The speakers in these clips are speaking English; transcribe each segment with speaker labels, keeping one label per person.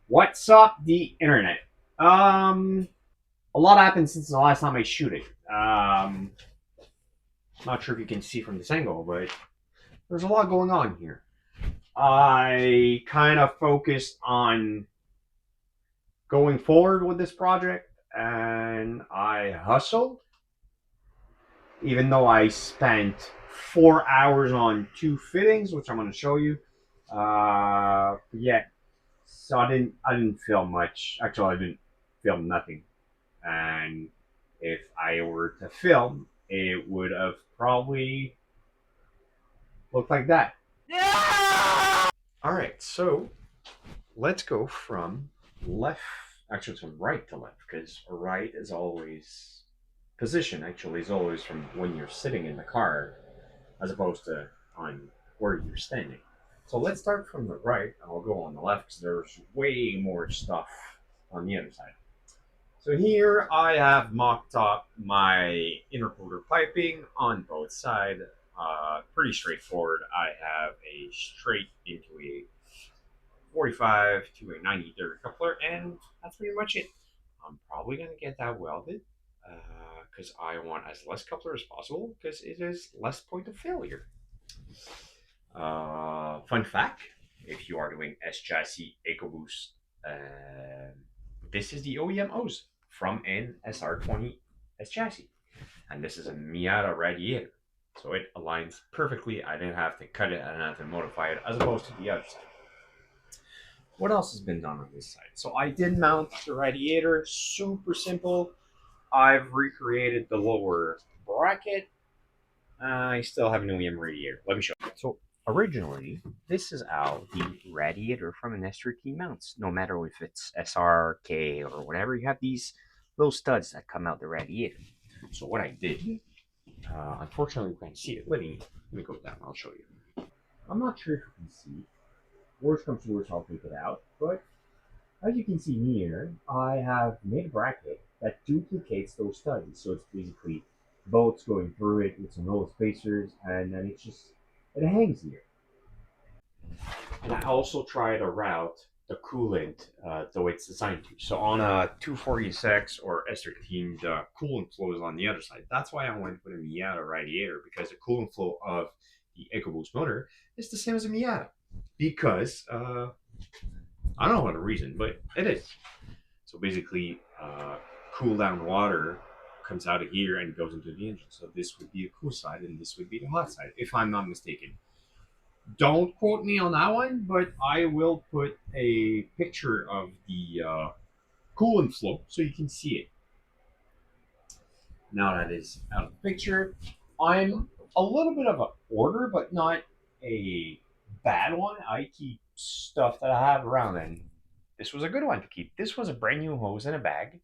Speaker 1: What's up, the internet? A lot happened since the last time I shoot it. Not sure if you can see from this angle, but there's a lot going on here. I kind of focused on going forward with this project, and I hustled, even though I spent 4 hours on two fittings, which I'm going to show you. Yeah, so I didn't film much. Actually, I didn't film nothing. And if I were to film, it would have probably looked like that. All right, so let's go from left, actually from right to left, because right is always position. Actually, is always from when you're sitting in the car, as opposed to on where you're standing. So let's start from the right, and I'll go on the left because there's way more stuff on the other side. So here I have mocked up my intercooler piping on both sides. Pretty straightforward. I have a straight into a 45 to a 90 coupler, and that's pretty much it. I'm probably going to get that welded because I want as less coupler as possible because it is less point of failure. Fun fact, if you are doing S chassis Ecoboost, this is the OEM hose from an SR20 S chassis. And this is a Miata radiator. So it aligns perfectly. I didn't have to cut it, I didn't have to modify it, as opposed to the other side. What else has been done on this side? So I did mount the radiator, super simple. I've recreated the lower bracket. I still have an OEM radiator. Let me show you. So originally, this is how the radiator from an S13 mounts. No matter if it's SRK or whatever, you have these little studs that come out the radiator. So what I did, unfortunately you can't see it. Let me go down. I'll show you. I'm not sure if you can see. Worst comes to worst, I'll take it out. But as you can see here, I have made a bracket that duplicates those studs. So it's basically bolts going through it with some little spacers, and then it hangs here. And I also try to route the coolant the way it's designed to. So on a 246 or S13, the coolant flow is on the other side. That's why I went with a Miata radiator, because the coolant flow of the EcoBoost motor is the same as a Miata. Because I don't know what the reason, but it is. So basically, cool down water comes out of here and goes into the engine. So this would be the cool side, and this would be the hot side, if I'm not mistaken. Don't quote me on that one, but I will put a picture of the coolant flow so you can see it. Now that is out of the picture, I'm a little bit of a order, but not a bad one. I keep stuff that I have around, and this was a good one to keep. This was a brand new hose in a bag,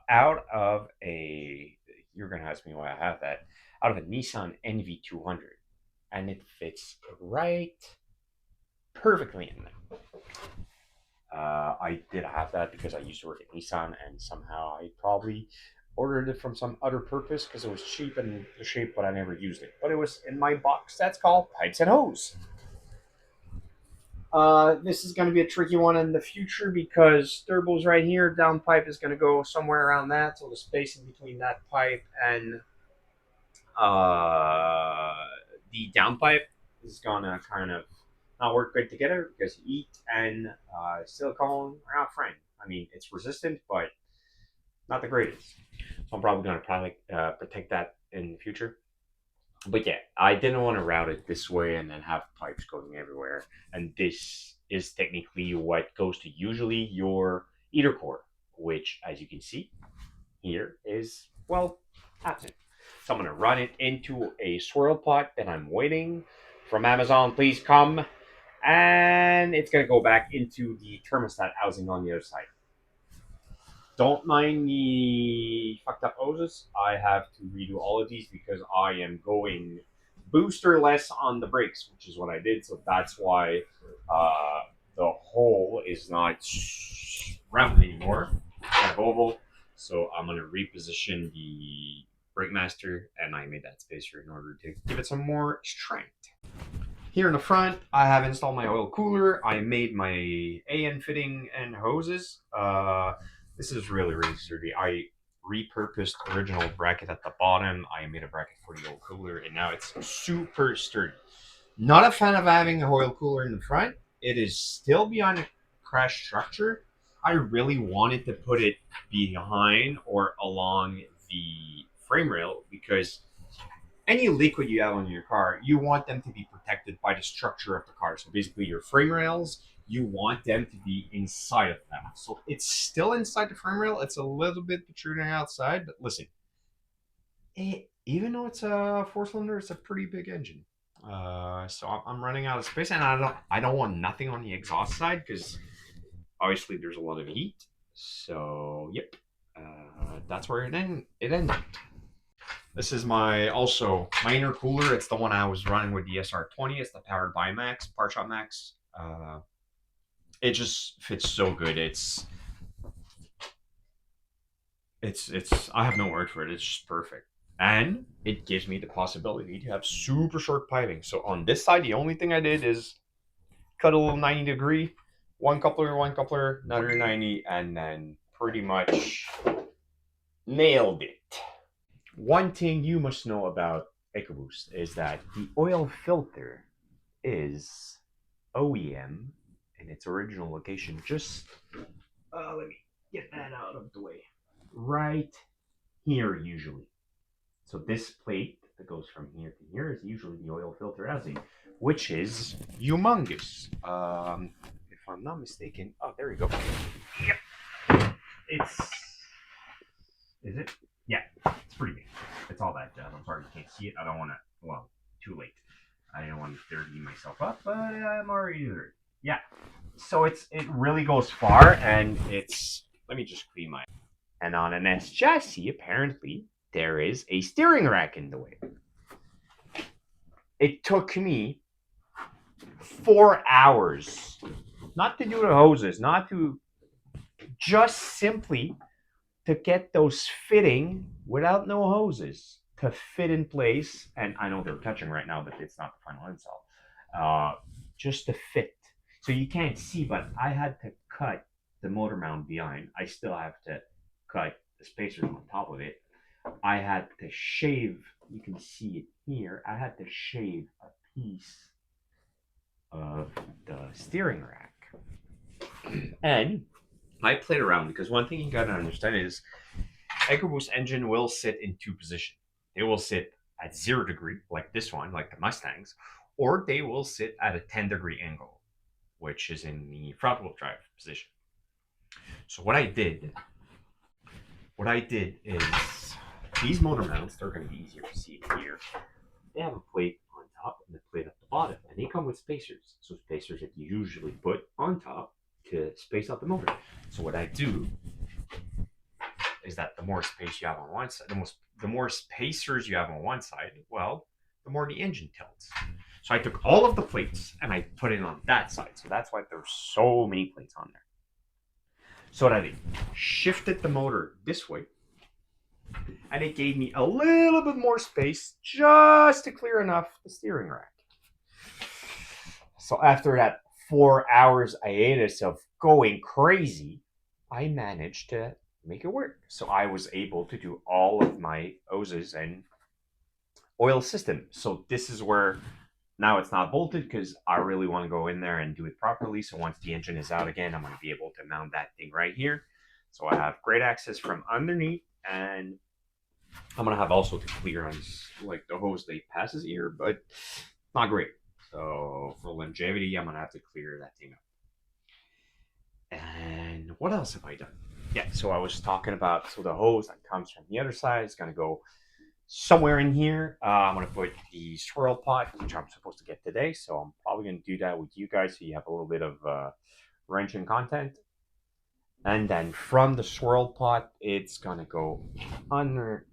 Speaker 1: out of a. You're gonna ask me why I have that. Out of a Nissan NV200, and it fits right perfectly in there. I did have that because I used to work at Nissan, and somehow I probably ordered it from some other purpose because it was cheap and the shape, but I never used it. But it was in my box that's called Pipes and Hose. This is going to be a tricky one in the future because turbo's right here. Downpipe is going to go somewhere around that, so the space in between that pipe and uh, the downpipe is going to kind of not work good together because heat and silicone are not friend. I mean, it's resistant, but not the greatest. So I'm probably going to protect that in the future. But yeah, I didn't want to route it this way and then have pipes going everywhere. And this is technically what goes to usually your eater core, which, as you can see here, is, well, absent. So I'm going to run it into a swirl pot that I'm waiting from Amazon. Please come. And it's going to go back into the thermostat housing on the other side. Don't mind the fucked up hoses. I have to redo all of these because I am going booster less on the brakes, which is what I did. So that's why the hole is not round anymore, kind of oval. So I'm going to reposition the brake master, and I made that spacer in order to give it some more strength. Here in the front, I have installed my oil cooler. I made my AN fitting and hoses. This is really, really sturdy. I repurposed original bracket at the bottom. I made a bracket for the oil cooler, and now it's super sturdy. Not a fan of having a oil cooler in the front. It is still beyond a crash structure. I really wanted to put it behind or along the frame rail because any liquid you have on your car, you want them to be protected by the structure of the car. So basically, your frame rails, you want them to be inside of them. So it's still inside the frame rail. It's a little bit protruding outside, but listen, even though it's a four-cylinder, it's a pretty big engine. So I'm running out of space, and I don't want nothing on the exhaust side because obviously there's a lot of heat. So yep, that's where it ended. This is my intercooler. It's the one I was running with the SR20. It's the powered by Max, PowerShot Max. It just fits so good. It's I have no word for it. It's just perfect. And it gives me the possibility to have super short piping. So on this side, the only thing I did is cut a little 90-degree, one coupler, another 90, and then pretty much nailed it. One thing you must know about Ecoboost is that the oil filter is OEM in its original location. Just let me get that out of the way. Right here, usually. So this plate that goes from here to here is usually the oil filter housing, which is humongous. If I'm not mistaken, oh, there we go. Yep, it's. Is it? Yeah, it's pretty big. It's all that jazz. I'm sorry you can't see it. I don't want to. Well, too late. I don't want to dirty myself up, but I'm already dirty. Yeah. So it really goes far, and it's. Let me just clean my. And on an S chassis, apparently there is a steering rack in the way. It took me 4 hours, not to do the hoses, not to just simply to get those fitting without no hoses to fit in place. And I know they're touching right now, but it's not the final install. Just to fit. So you can't see, but I had to cut the motor mount behind. I still have to cut the spacers on top of it. I had to shave, you can see it here, I had to shave a piece of the steering rack. And I played around because one thing you gotta understand is Ecoboost engine will sit in two positions. They will sit at 0 degree, like this one, like the Mustangs, or they will sit at a 10-degree angle, which is in the front wheel drive position. So what I did is these motor mounts, they're going to be easier to see here. They have a plate on top and a plate at the bottom, and they come with spacers. So spacers that you usually put on top to space out the motor. So what I do is that the more space you have on one side, the more spacers you have on one side, well, the more the engine tilts. So I took all of the plates and I put it on that side. So that's why there's so many plates on there. So what I did, shifted the motor this way, and it gave me a little bit more space just to clear enough the steering rack. So after that 4 hours hiatus of going crazy, I managed to make it work. So I was able to do all of my hoses and oil system. So this is where now it's not bolted because I really want to go in there and do it properly. So once the engine is out again, I'm going to be able to mount that thing right here. So I have great access from underneath, and I'm going to have also to clear on like the hose that passes here, but not great. So for longevity, I'm going to have to clear that thing up. And what else have I done? Yeah, so I was talking about, so the hose that comes from the other side is going to go somewhere in here. I'm going to put the swirl pot, which I'm supposed to get today. So I'm probably going to do that with you guys so you have a little bit of wrenching content. And then from the swirl pot, it's going to go under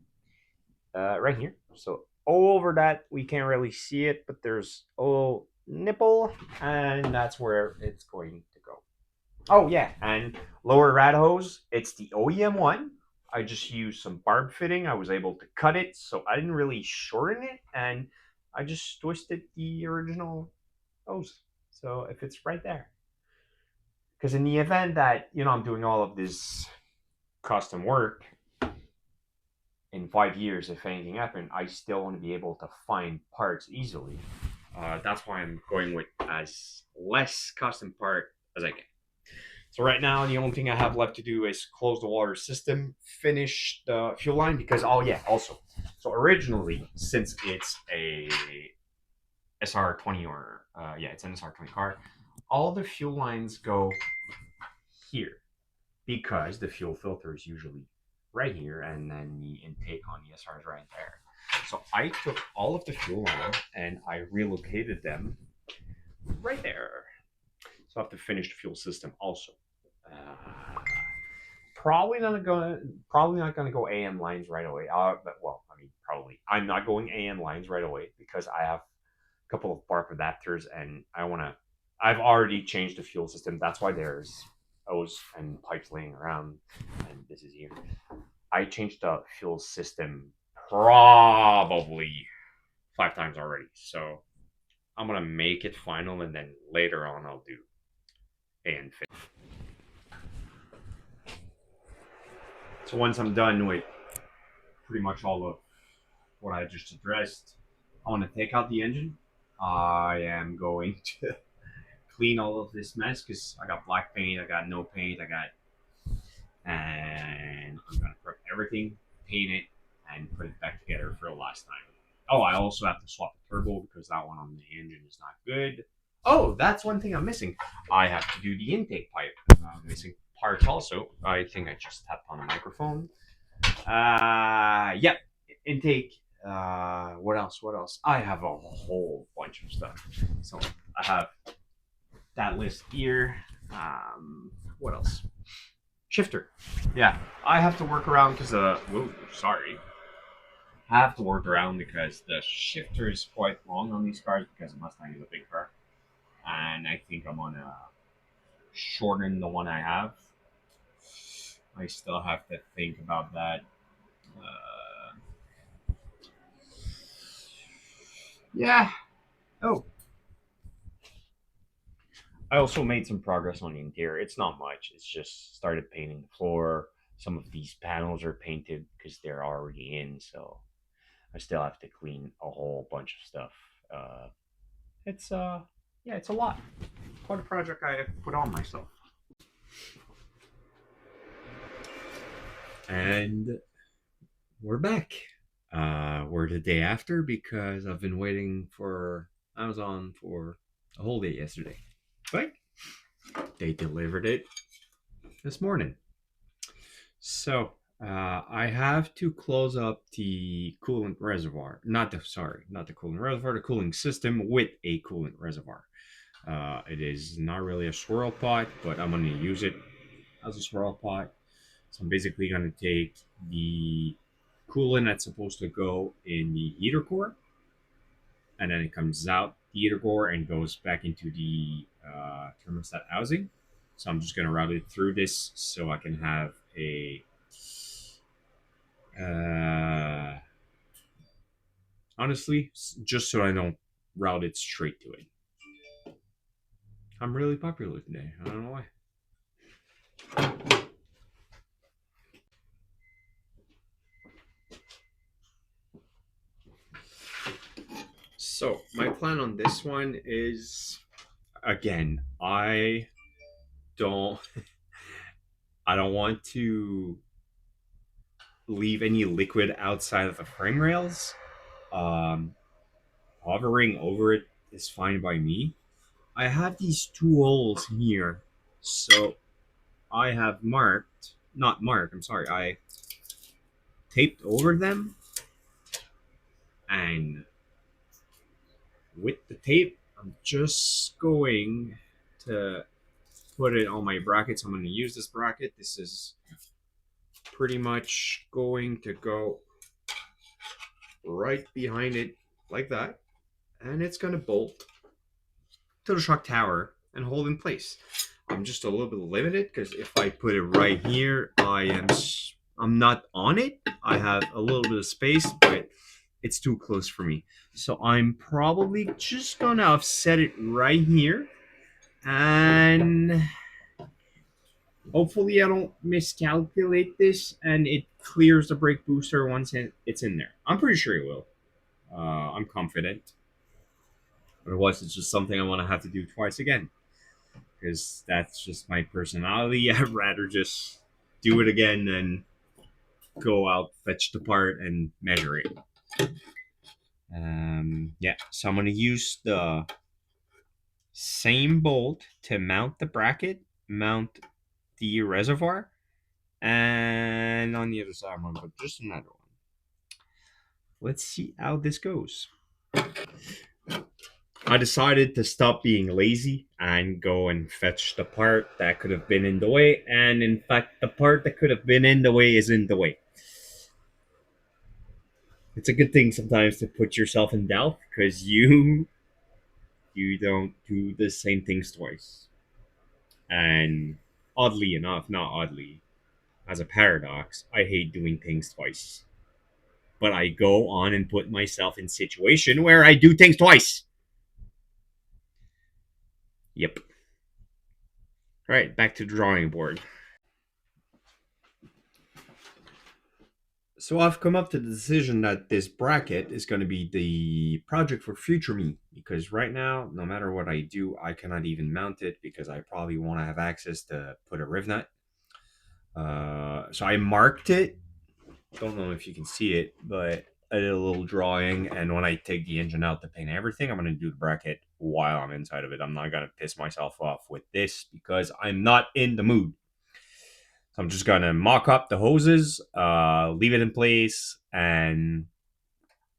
Speaker 1: right here. So over that, we can't really see it, but there's a little nipple, and that's where it's going to go. Oh, yeah, and lower rad hose, it's the OEM one. I just used some barb fitting. I was able to cut it, so I didn't really shorten it, and I just twisted the original hose. So if it's right there, because in the event that I'm doing all of this custom work in 5 years, if anything happened, I still want to be able to find parts easily. That's why I'm going with as less custom part as I can. So right now, the only thing I have left to do is close the water system, finish the fuel line, because also, so originally, since it's a SR20 it's an SR20 car, all the fuel lines go here because the fuel filter is usually right here, and then the intake on the SR is right there. So I took all of the fuel lines and I relocated them right there. So I have to finish the fuel system also. Probably not gonna go AM lines right away. But well, I mean, probably I'm not going AM lines right away because I have a couple of bark adapters, and I've already changed the fuel system. That's why there's hose and pipes laying around, and this is here. I changed the fuel system probably 5 times already, so I'm gonna make it final, and then later on I'll do and fit. So once I'm done with pretty much all of what I just addressed, I want to take out the engine. I am going to clean all of this mess because I got black paint, I got no paint, and I'm gonna prep everything, paint it, and put it back together for the last time. Oh, I also have to swap the turbo because that one on the engine is not good. Oh, that's one thing I'm missing. I have to do the intake pipe. I'm missing parts also. I think I just tapped on the microphone. Yep, intake. What else? What else? I have a whole bunch of stuff. So I have that list here. What else? Shifter. Yeah, I have to work around because sorry. I have to work around because the shifter is quite long on these cars because the Mustang is a big car, and I think I'm gonna shorten the one I have. I still have to think about that. Uh, yeah. Oh, I also made some progress on the interior. It's not much. It's just started painting the floor. Some of these panels are painted because they're already in, so I still have to clean a whole bunch of stuff. Uh, it's yeah, it's a lot. Quite a project I put on myself. And we're back. We're the day after because I've been waiting for Amazon for a whole day yesterday. But they delivered it this morning. So I have to close up the coolant reservoir. Not the coolant reservoir, the cooling system with a coolant reservoir. It is not really a swirl pot, but I'm going to use it as a swirl pot. So I'm basically going to take the coolant that's supposed to go in the heater core, and then it comes out the heater core and goes back into the thermostat housing. So I'm just going to route it through this so I can have a honestly, just so I don't route it straight to it. I'm really popular today. I don't know why. So my plan on this one is, again, don't I don't want to leave any liquid outside of the frame rails. Um, Hovering over it is fine by me. I have these two holes here, so I have not marked, I'm sorry, I taped over them, and with the tape, I'm just going to put it on my brackets. I'm going to use this bracket. This is pretty much going to go right behind it like that, and it's going to bolt to the shock tower and hold in place. I'm just a little bit limited because if I put it right here, I'm not on it. I have a little bit of space, but it's too close for me. So I'm probably just gonna offset it right here, and hopefully I don't miscalculate this and it clears the brake booster once it's in there. I'm pretty sure it will. I'm confident. Otherwise, it's just something I want to have to do twice again because that's just my personality. I'd rather just do it again than go out, fetch the part, and measure it. Yeah, so I'm gonna use the same bolt to mount the bracket, mount the reservoir, and on the other side, I'm gonna put just another one. Let's see how this goes. I decided to stop being lazy and go and fetch the part that could have been in the way, and in fact, the part that could have been in the way is in the way. It's a good thing sometimes to put yourself in doubt because you don't do the same things twice. And oddly enough, not oddly, as a paradox, I hate doing things twice. But I go on and put myself in situation where I do things twice. Yep. All right, back to the drawing board. So I've come up to the decision that this bracket is going to be the project for future me because right now, no matter what I do, I cannot even mount it because I probably won't have access to put a riv nut. So I marked it. Don't know if you can see it, but I did a little drawing. And when I take the engine out to paint everything, I'm going to do the bracket while I'm inside of it. I'm not going to piss myself off with this because I'm not in the mood. So I'm just going to mock up the hoses, leave it in place, and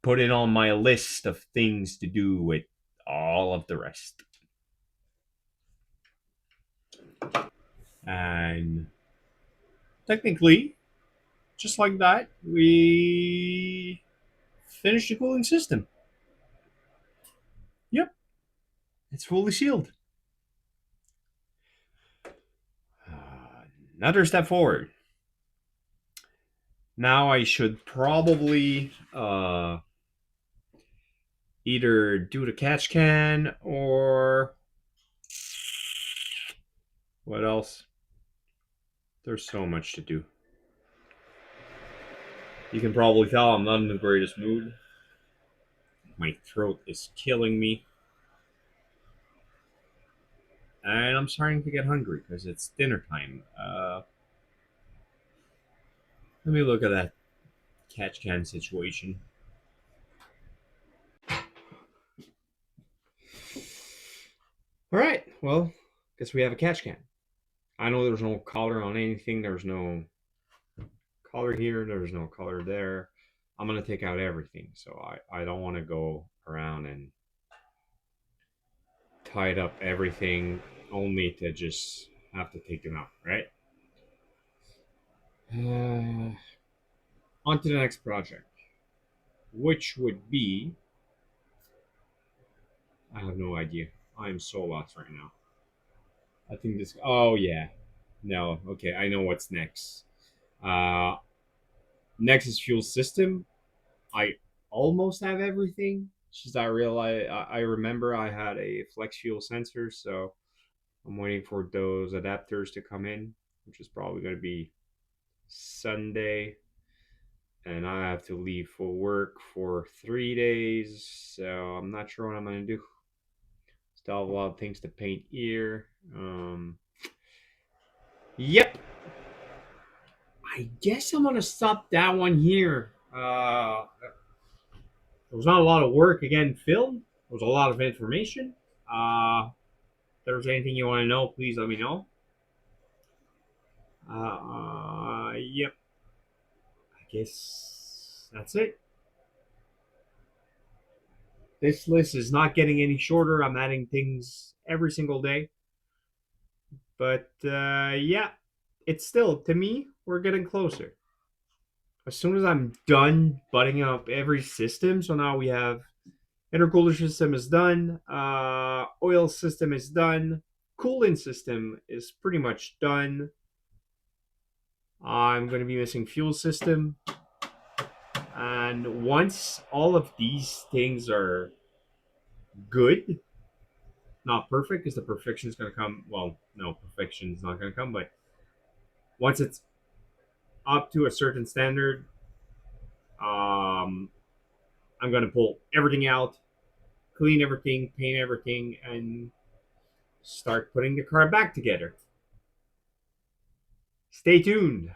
Speaker 1: put it on my list of things to do with all of the rest. And technically, just like that, we finished the cooling system. Yep, it's fully sealed. Another step forward. Now I should probably either do the catch can or what else? There's so much to do. You can probably tell I'm not in the greatest mood. My throat is killing me. And I'm starting to get hungry because it's dinner time. Let me look at that catch can situation. All right, well, guess we have a catch can. I know there's no collar on anything. There's no collar here. There's no collar there. I'm gonna take out everything, so I don't want to go around and tied up everything only to just have to take them out, right? On to the next project, which would be I have no idea. I am so lost right now. I think this. Oh yeah, no. Okay, I know what's next. Uh, Next is fuel system. I almost have everything. It's just I realize I remember I had a flex fuel sensor, so I'm waiting for those adapters to come in, which is probably going to be Sunday. And I have to leave for work for 3 days, so I'm not sure what I'm going to do. Still have a lot of things to paint here. Yep. I guess I'm going to stop that one here. There was not a lot of work again filmed. There was a lot of information. If there's anything you want to know, please let me know. Yep. I guess that's it. This list is not getting any shorter. I'm adding things every single day. But yeah, it's still, to me, we're getting closer. As soon as I'm done butting up every system, so now we have intercooler system is done, oil system is done, cooling system is pretty much done. I'm going to be missing fuel system. And once all of these things are good, not perfect, because the perfection is going to come. Well, no, perfection is not going to come, but once it's up to a certain standard, I'm going to pull everything out, clean everything, paint everything, and start putting the car back together. Stay tuned.